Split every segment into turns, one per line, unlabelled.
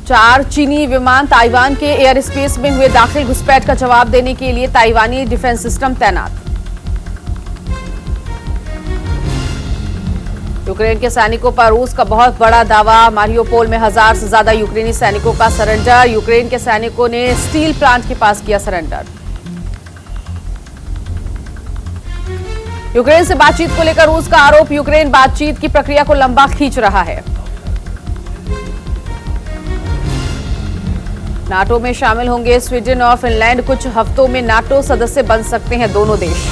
4 चीनी विमान ताइवान के एयर स्पेस में हुए दाखिल घुसपैठ का जवाब देने के लिए ताइवानी डिफेंस सिस्टम तैनात। यूक्रेन के सैनिकों पर रूस का बहुत बड़ा दावा। मारियोपोल में 1000 से ज्यादा यूक्रेनी सैनिकों का सरेंडर। यूक्रेन के सैनिकों ने स्टील प्लांट के पास किया सरेंडर। यूक्रेन से बातचीत को लेकर रूस का आरोप। यूक्रेन बातचीत की प्रक्रिया को लंबा खींच रहा है। नाटो में शामिल होंगे स्वीडन और फिनलैंड। कुछ हफ्तों में नाटो सदस्य बन सकते हैं दोनों देश।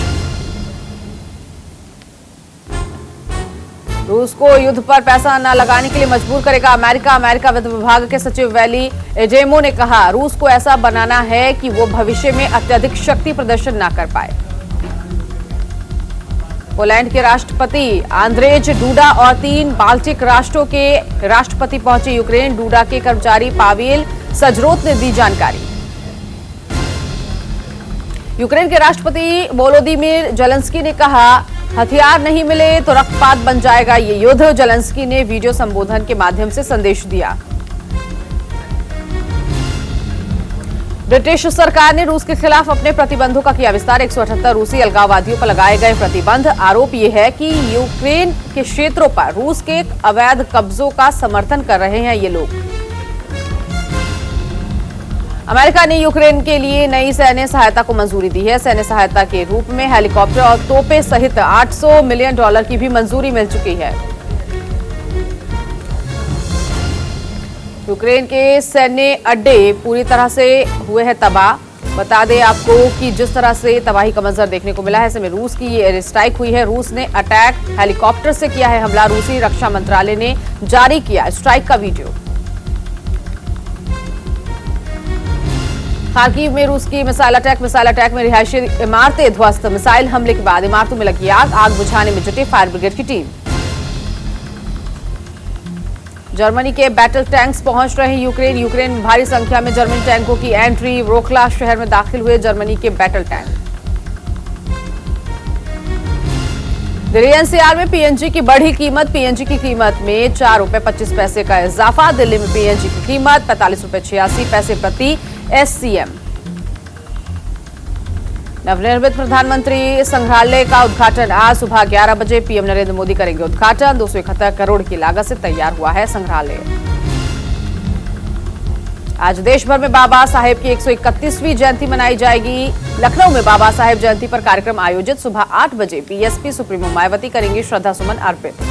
रूस को युद्ध पर पैसा न लगाने के लिए मजबूर करेगा अमेरिका। अमेरिका वित्त विभाग के सचिव वैली एडेमो ने कहा, रूस को ऐसा बनाना है कि वो भविष्य में अत्यधिक शक्ति प्रदर्शन न कर पाए। पोलैंड के राष्ट्रपति आंद्रेज डूडा और 3 बाल्टिक राष्ट्रों के राष्ट्रपति पहुंचे यूक्रेन। डूडा के कर्मचारी पावेल सजरोत ने दी जानकारी। यूक्रेन के राष्ट्रपति वोलोदिमीर जेलेंस्की ने कहा, हथियार नहीं मिले तो रक्तपात बन जाएगा ये युद्ध। जेलेंस्की ने वीडियो संबोधन के माध्यम से संदेश दिया। ब्रिटिश सरकार ने रूस के खिलाफ अपने प्रतिबंधों का किया विस्तार। 178 रूसी अलगाववादियों पर लगाए गए प्रतिबंध। आरोप यह है कि यूक्रेन के क्षेत्रों पर रूस के अवैध कब्जों का समर्थन कर रहे हैं ये लोग। अमेरिका ने यूक्रेन के लिए नई सैन्य सहायता को मंजूरी दी है। सैन्य सहायता के रूप में हेलीकॉप्टर और तोपें सहित $800 मिलियन की भी मंजूरी मिल चुकी है। यूक्रेन के सैन्य अड्डे पूरी तरह से हुए हैं तबाह। बता दें आपको कि जिस तरह से तबाही का मंजर देखने को मिला है, ऐसे में रूस की ये एयर स्ट्राइक हुई है। रूस ने अटैक हेलीकॉप्टर से किया है हमला। रूसी रक्षा मंत्रालय ने जारी किया स्ट्राइक का वीडियो। खार्किव में रूस की मिसाइल अटैक में रिहायशी इमारतें ध्वस्त। मिसाइल हमले के बाद इमारतों में लगी आग बुझाने में जुटी फायर ब्रिगेड की टीम। जर्मनी के बैटल टैंक्स पहुंच रहे हैं यूक्रेन में भारी संख्या में जर्मनी टैंकों की एंट्री। व्रोखला शहर में दाखिल हुए जर्मनी के बैटल टैंक। दिल्ली एनसीआर में पीएनजी की बढ़ी कीमत। पीएनजी की कीमत में ₹4.25 का इजाफा। दिल्ली में पीएनजी की कीमत ₹45.86 प्रति SCM। नवनिर्मित प्रधानमंत्री संग्रहालय का उद्घाटन आज सुबह 11 बजे पीएम नरेंद्र मोदी करेंगे उद्घाटन। 271 करोड़ की लागत से तैयार हुआ है संग्रहालय। आज देश भर में बाबा साहेब की 131वीं जयंती मनाई जाएगी। लखनऊ में बाबा साहेब जयंती पर कार्यक्रम आयोजित। सुबह 8 बजे बीएसपी सुप्रीमो मायावती करेंगी श्रद्धा सुमन अर्पित।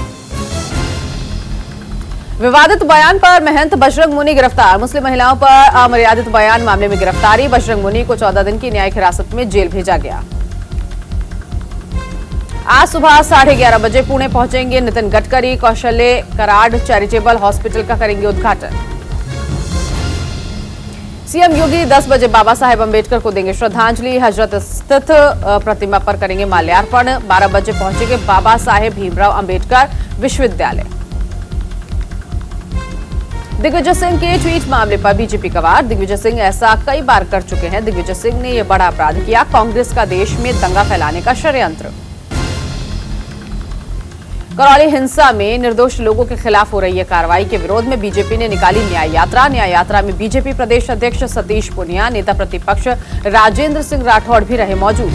विवादित बयान पर महंत बजरंग मुनि गिरफ्तार। मुस्लिम महिलाओं पर अमर्यादित बयान मामले में गिरफ्तारी। बजरंग मुनि को 14 दिन की न्यायिक हिरासत में जेल भेजा गया। आज सुबह 11:30 बजे पुणे पहुंचेंगे नितिन गडकरी। कौशल्य कराड चैरिटेबल हॉस्पिटल का करेंगे उद्घाटन। सीएम योगी 10 बजे बाबा साहेब अंबेडकर को देंगे श्रद्धांजलि। हजरत स्थित प्रतिमा पर करेंगे माल्यार्पण। 12 बजे पहुंचेंगे बाबा साहेब भीमराव अंबेडकर विश्वविद्यालय। दिग्विजय सिंह के ट्वीट मामले पर बीजेपी कवार। दिग्विजय सिंह ऐसा कई बार कर चुके हैं। दिग्विजय सिंह ने यह बड़ा अपराध किया। कांग्रेस का देश में दंगा फैलाने का षड्यंत्र। करौली हिंसा में निर्दोष लोगों के खिलाफ हो रही है कार्रवाई के विरोध में बीजेपी ने निकाली न्याय यात्रा। न्याय यात्रा में बीजेपी प्रदेश अध्यक्ष सतीश पुनिया, नेता प्रतिपक्ष राजेंद्र सिंह राठौड़ भी रहे मौजूद।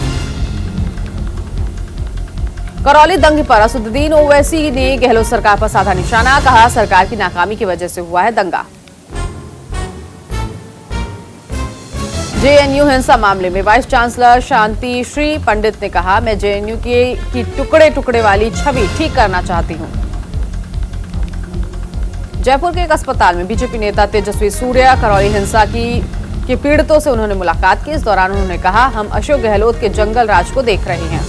करौली दंगे पर असदुद्दीन ओवैसी ने गहलोत सरकार पर साधा निशाना। कहा, सरकार की नाकामी की वजह से हुआ है दंगा। जेएनयू हिंसा मामले में वाइस चांसलर शांति श्री पंडित ने कहा, मैं जेएनयू की टुकड़े टुकड़े वाली छवि ठीक करना चाहती हूं। जयपुर के एक अस्पताल में बीजेपी नेता तेजस्वी सूर्या करौली हिंसा के पीड़ितों से उन्होंने मुलाकात की। इस दौरान उन्होंने कहा, हम अशोक गहलोत के जंगल राज को देख रहे हैं।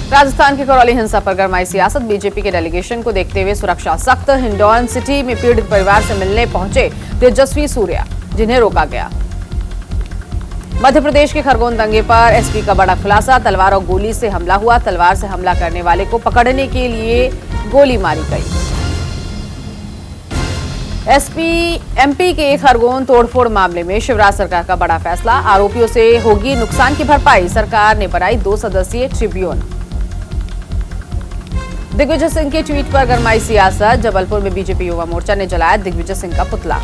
राजस्थान की करौली हिंसा पर गरमाई सियासत। बीजेपी के डेलीगेशन को देखते हुए सुरक्षा सख्त। हिंडौन सिटी में पीड़ित परिवार से मिलने पहुंचे तेजस्वी सूर्या, जिन्हें रोका गया। मध्य प्रदेश के खरगोन दंगे पर एसपी का बड़ा खुलासा। तलवार और गोली से हमला हुआ। तलवार से हमला करने वाले को पकड़ने के लिए गोली मारी गई। एमपी के खरगोन तोड़फोड़ मामले में शिवराज सरकार का बड़ा फैसला। आरोपियों से होगी नुकसान की भरपाई। सरकार ने बनाई 2 सदस्यीय ट्रिब्यूनल। दिग्विजय सिंह के ट्वीट पर गरमाई सियासत। जबलपुर में बीजेपी युवा मोर्चा ने जलाया दिग्विजय सिंह का पुतला।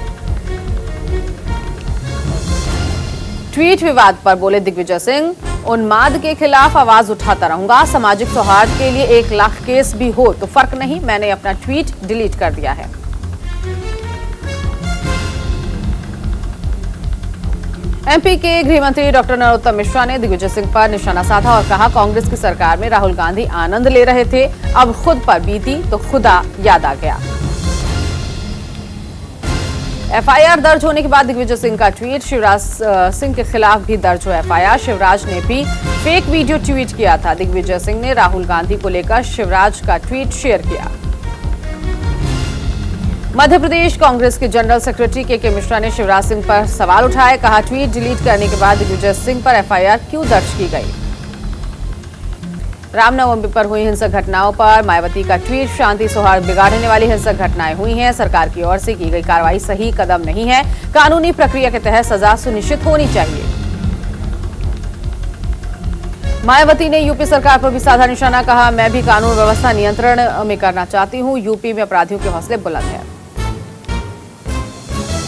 ट्वीट विवाद पर बोले दिग्विजय सिंह, उन्माद के खिलाफ आवाज उठाता रहूंगा। सामाजिक सौहार्द के लिए 1 लाख केस भी हो तो फर्क नहीं, मैंने अपना ट्वीट डिलीट कर दिया है। एमपी के गृह मंत्री डॉक्टर नरोत्तम मिश्रा ने दिग्विजय सिंह पर निशाना साधा और कहा, कांग्रेस की सरकार में राहुल गांधी आनंद ले रहे थे, अब खुद पर बीती तो खुदा याद आ गया। एफआईआर दर्ज होने के बाद दिग्विजय सिंह का ट्वीट। शिवराज सिंह के खिलाफ भी दर्ज हो एफआईआर। शिवराज ने भी फेक वीडियो ट्वीट किया था। दिग्विजय सिंह ने राहुल गांधी को लेकर शिवराज का ट्वीट शेयर किया। मध्य प्रदेश कांग्रेस के जनरल सेक्रेटरी के मिश्रा ने शिवराज सिंह पर सवाल उठाए। कहा, ट्वीट डिलीट करने के बाद दिग्विजय सिंह पर एफआईआर क्यों दर्ज की गई। रामनवमी पर हुई हिंसक घटनाओं पर मायावती का ट्वीट। शांति सौहार्द बिगाड़ने वाली हिंसक घटनाएं हुई हैं, सरकार की ओर से की गई कार्रवाई सही कदम नहीं है, कानूनी प्रक्रिया के तहत सजा सुनिश्चित होनी चाहिए। मायावती ने यूपी सरकार पर भी साधा निशाना। कहा, मैं भी कानून व्यवस्था नियंत्रण में करना चाहती हूं, यूपी में अपराधियों के हौसले बुलंद हैं।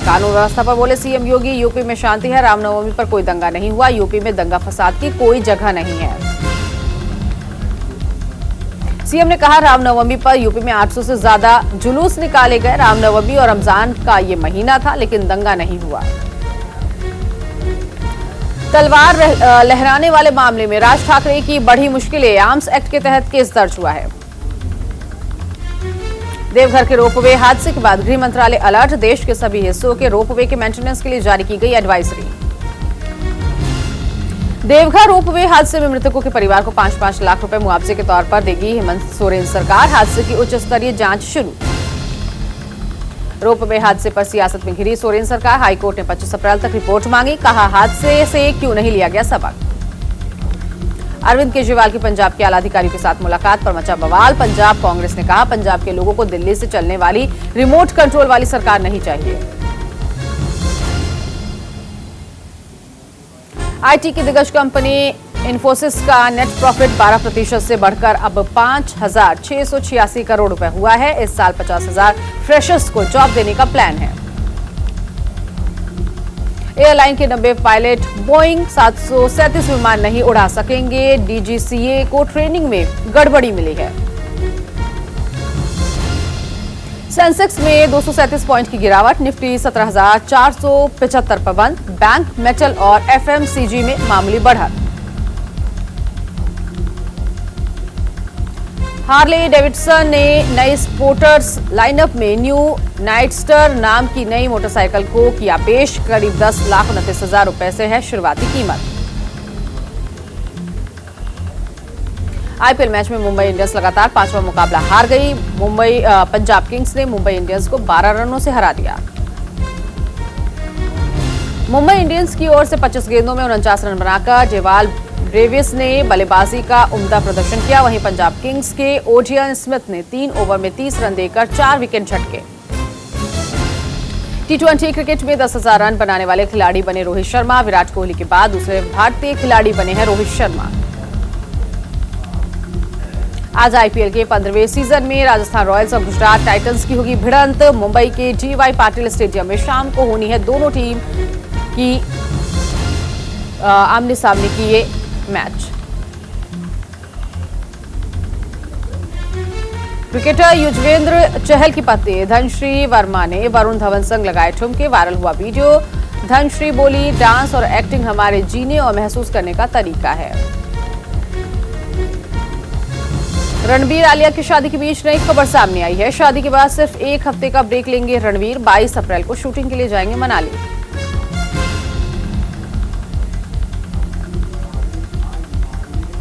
कानून व्यवस्था पर बोले सीएम योगी, यूपी में शांति है, रामनवमी पर कोई दंगा नहीं हुआ, यूपी में दंगा फसाद की कोई जगह नहीं है। सीएम ने कहा, रामनवमी पर यूपी में 800 से ज्यादा जुलूस निकाले गए। रामनवमी और रमजान का ये महीना था, लेकिन दंगा नहीं हुआ। तलवार लहराने वाले मामले में राज ठाकरे की बढ़ी मुश्किलें। आर्म्स एक्ट के तहत केस दर्ज हुआ है। देवघर के रोपवे हादसे के बाद गृह मंत्रालय अलर्ट। देश के सभी हिस्सों के रोपवे के मेंटेनेंस के लिए जारी की गई एडवाइजरी। देवघर रोपवे हादसे में मृतकों के परिवार को 5-5 लाख रुपए मुआवजे के तौर पर देगी हेमंत सोरेन सरकार। हादसे की उच्च स्तरीय जांच शुरू। रोपवे हादसे पर सियासत में घिरी सोरेन सरकार। हाईकोर्ट ने 25 अप्रैल तक रिपोर्ट मांगी। कहा, हादसे से क्यों नहीं लिया गया सबक। अरविंद केजरीवाल की पंजाब के आला अधिकारियों के साथ मुलाकात पर मचा बवाल। पंजाब कांग्रेस ने कहा, पंजाब के लोगों को दिल्ली से चलने वाली रिमोट कंट्रोल वाली सरकार नहीं चाहिए। आईटी की दिग्गज कंपनी इन्फोसिस का नेट प्रॉफिट 12% से बढ़कर अब 5,686 करोड़ रुपए हुआ है। इस साल 50,000 फ्रेशर्स को जॉब देने का प्लान है। एयरलाइन के 90 पायलट बोइंग 737 विमान नहीं उड़ा सकेंगे। डीजीसीए को ट्रेनिंग में गड़बड़ी मिली है। सेंसेक्स में 237 पॉइंट की गिरावट। निफ्टी 17,475 पर बंद। बैंक, मेटल और एफएमसीजी में मामूली बढ़त। हार्ले डेविडसन ने नई स्पोर्टर्स लाइनअप में न्यू नाइटस्टर नाम की नई मोटरसाइकिल को किया पेश। करीब 10,29,000 रुपए से है शुरुआती कीमत। आईपीएल मैच में मुंबई इंडियंस लगातार 5वां मुकाबला हार गई। पंजाब किंग्स ने मुंबई इंडियंस को 12 रनों से हरा दिया। मुंबई इंडियंस की ओर से 25 गेंदों में 49 रन बनाकर जेवाल ब्रेविस ने बल्लेबाजी का उम्दा प्रदर्शन किया। वहीं पंजाब किंग्स के ओडियन स्मिथ ने 3 ओवर में 30 रन देकर 4 विकेट झटके। टी20 क्रिकेट में 10,000 रन बनाने वाले खिलाड़ी बने रोहित शर्मा। विराट कोहली के बाद दूसरे भारतीय खिलाड़ी बने हैं रोहित शर्मा। आज आईपीएल के 15वें सीजन में राजस्थान रॉयल्स और गुजरात टाइटंस की होगी भिड़ंत। मुंबई के डीवाई पाटिल स्टेडियम में शाम को होनी है दोनों टीम की आमने सामने की ये मैच। क्रिकेटर युजवेंद्र चहल की पत्नी धनश्री वर्मा ने वरुण धवन संग लगाए ठुमके। वायरल हुआ वीडियो। धनश्री बोली, डांस और एक्टिंग हमारे जीने और महसूस करने का तरीका है। रणबीर आलिया की शादी के बीच नई खबर सामने आई है। शादी के बाद सिर्फ 1 हफ्ते का ब्रेक लेंगे रणबीर। 22 अप्रैल को शूटिंग के लिए जाएंगे मनाली।